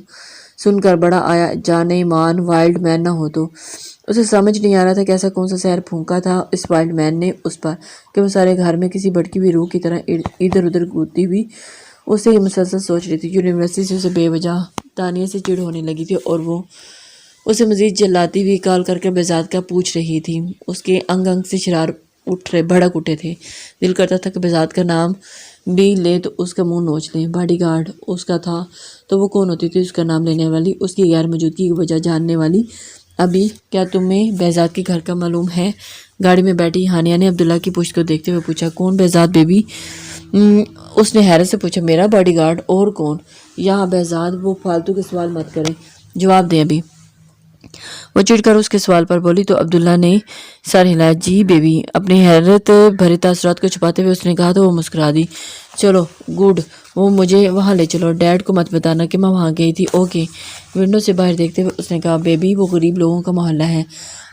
سن کر بڑا آیا جانے مان وائلڈ مین نہ ہو تو۔ اسے سمجھ نہیں آ رہا تھا کہ ایسا کون سا سحر پھونکا تھا اس وائلڈ مین نے اس پر، کہ وہ سارے گھر میں کسی بھٹکی ہوئی روح کی طرح ادھر ادھر کودتی ہوئی اس سے یہ مسلسل سوچ رہی تھی۔ یونیورسٹی سے اسے بے وجہ تانیہ سے چڑ ہونے لگی تھی اور وہ اسے مزید جلاتی ہوئی کال کر کے بہزاد کا پوچھ رہی تھی۔ اس کے انگ سے شرار بھڑک اٹھے تھے۔ دل کرتا تھا کہ بہزاد کا نام بھی لے تو اس کا منہ نوچ لیں۔ باڈی گارڈ اس کا تھا تو وہ کون ہوتی تھی اس کا نام لینے والی، اس کی غیر موجودگی کی وجہ جاننے والی؟ ابھی کیا تمہیں بہزاد کے گھر کا معلوم ہے؟ گاڑی میں بیٹھی ہانیہ نے عبداللہ کی پشت کو دیکھتے ہوئے پوچھا، کون بہزاد بیبی؟ اس نے حیرت سے پوچھا، میرا باڈی گارڈ اور کون؟ یہاں بہزاد، وہ فالتو کے سوال مت کریں، جواب دیں ابھی۔ وہ چڑ کر اس کے سوال پر بولی تو عبداللہ نے سر ہلایا۔ جی بیبی۔ اپنی حیرت بھرے تاثرات کو چھپاتے ہوئے اس نے کہا تو وہ مسکرا دی۔ چلو گڈ، وہ مجھے وہاں لے چلو، ڈیڈ کو مت بتانا کہ میں وہاں گئی تھی۔ اوکے۔ ونڈو سے باہر دیکھتے ہوئے اس نے کہا، بیبی وہ غریب لوگوں کا محلہ ہے،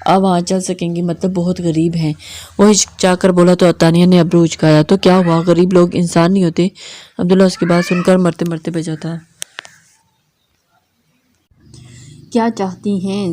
آپ وہاں چل سکیں گی؟ مطلب بہت غریب ہیں؟ وہ ہچکچا کر بولا تو تانیہ نے ابرو اچکایا۔ تو کیا ہوا، غریب لوگ انسان نہیں ہوتے؟ عبداللہ اس کی بات سن کر مرتے مرتے بجا تھا۔ کیا چاہتی ہیں؟